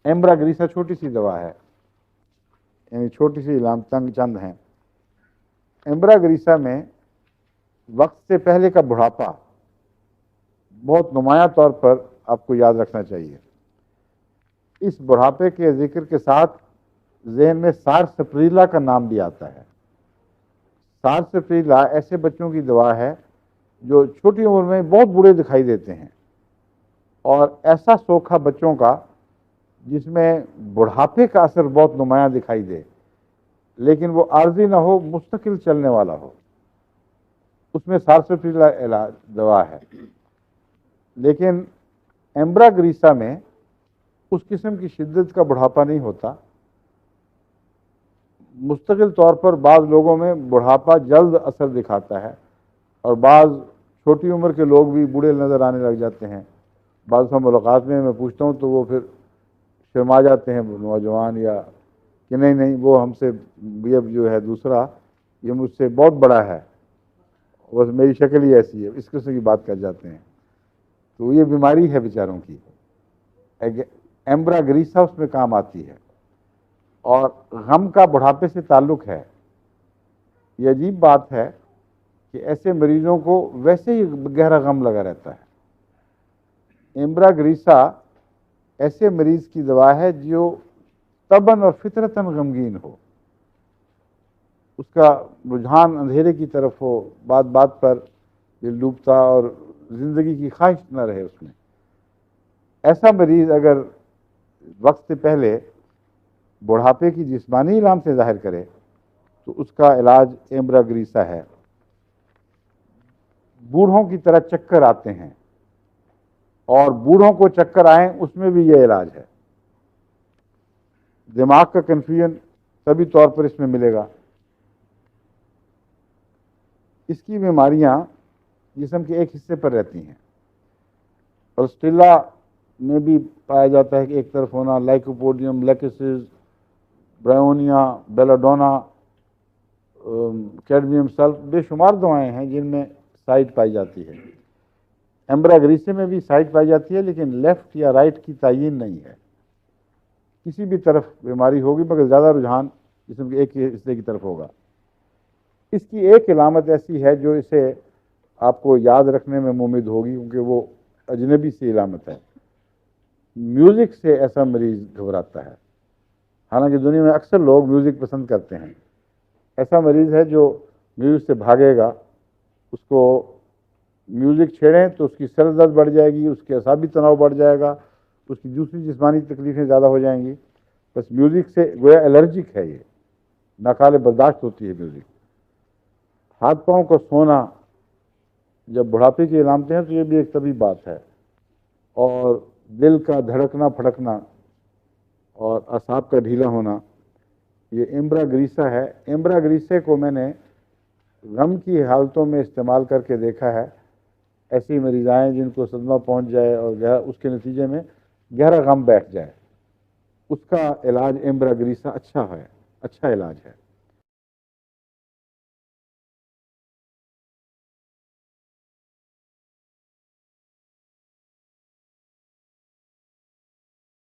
ایمبراگریسا چھوٹی سی دوا ہے، یعنی چھوٹی سی علامتیں چند ہیں۔ ایمبراگریسا میں وقت سے پہلے کا بڑھاپا بہت نمایاں طور پر آپ کو یاد رکھنا چاہیے۔ اس بڑھاپے کے ذکر کے ساتھ ذہن میں سارسپریلا کا نام بھی آتا ہے۔ سارسپریلا ایسے بچوں کی دوا ہے جو چھوٹی عمر میں بہت بوڑھے دکھائی دیتے ہیں، اور ایسا سوکھا بچوں کا جس میں بڑھاپے کا اثر بہت نمایاں دکھائی دے، لیکن وہ عارضی نہ ہو، مستقل چلنے والا ہو، اس میں سارسپریلا علاج دوا ہے۔ لیکن ایمبراگریسا میں اس قسم کی شدت کا بڑھاپا نہیں ہوتا۔ مستقل طور پر بعض لوگوں میں بڑھاپا جلد اثر دکھاتا ہے، اور بعض چھوٹی عمر کے لوگ بھی بوڑھے نظر آنے لگ جاتے ہیں۔ بعض سے ملاقات میں پوچھتا ہوں تو وہ پھر شرما جاتے ہیں نوجوان، یا کہ نہیں وہ ہم سے یہ جو ہے دوسرا یہ مجھ سے بہت بڑا ہے، بس میری شکل ہی ایسی ہے، اس قسم کی بات کر جاتے ہیں۔ تو یہ بیماری ہے بیچاروں کی، ایمبراگریسا اس میں کام آتی ہے۔ اور غم کا بڑھاپے سے تعلق ہے۔ یہ عجیب بات ہے کہ ایسے مریضوں کو ویسے ہی گہرا غم لگا رہتا ہے۔ ایمبراگریسا ایسے مریض کی دوا ہے جو طبعاً اور فطرتاً غمگین ہو، اس کا رجحان اندھیرے کی طرف ہو، بات بات پر دل ڈوبتا اور زندگی کی خواہش نہ رہے اس میں۔ ایسا مریض اگر وقت سے پہلے بڑھاپے کی جسمانی علامتیں ظاہر کرے تو اس کا علاج ایمبراگریسا ہے۔ بوڑھوں کی طرح چکر آتے ہیں، اور بوڑھوں کو چکر آئیں اس میں بھی یہ علاج ہے۔ دماغ کا کنفیوژن طبی طور پر اس میں ملے گا۔ اس کی بیماریاں جسم کے ایک حصے پر رہتی ہیں، اور اسٹیلا میں بھی پایا جاتا ہے کہ ایک طرف ہونا، لائکوپوڈیم، لیکسس، برائونیا، بیلاڈونا، کیڈمیم سلف، بے شمار دوائیں ہیں جن میں سائٹ پائی جاتی ہے۔ ایمبراگریسے میں بھی سائٹ پائی جاتی ہے، لیکن لیفٹ یا رائٹ کی تعین نہیں ہے۔ کسی بھی طرف بیماری ہوگی، مگر زیادہ رجحان جسم کے ایک حصے کی طرف ہوگا۔ اس کی ایک علامت ایسی ہے جو اسے آپ کو یاد رکھنے میں ممید ہوگی، کیونکہ وہ اجنبی سی علامت ہے۔ میوزک سے ایسا مریض گھبراتا ہے، حالانکہ دنیا میں اکثر لوگ میوزک پسند کرتے ہیں۔ ایسا مریض ہے جو میوزک سے بھاگے گا، اس کو میوزک چھیڑیں تو اس کی سر درد بڑھ جائے گی، اس کے اعصابی تناؤ بڑھ جائے گا، اس کی دوسری جسمانی تکلیفیں زیادہ ہو جائیں گی۔ بس میوزک سے گویا الرجک ہے، یہ ناقابل برداشت ہوتی ہے میوزک۔ ہاتھ پاؤں کا سونا جب بڑھاپے کی علامتیں ہیں تو یہ بھی ایک طبی بات ہے، اور دل کا دھڑکنا پھڑکنا اور اعصاب کا ڈھیلا ہونا، یہ ایمبراگریسا ہے۔ ایمبراگریسے کو میں نے غم کی حالتوں میں استعمال کر کے دیکھا ہے۔ ایسی مریض آئیں جن کو صدمہ پہنچ جائے اور اس کے نتیجے میں گہرا غم بیٹھ جائے، اس کا علاج ایمبراگریسا اچھا ہے، اچھا علاج ہے۔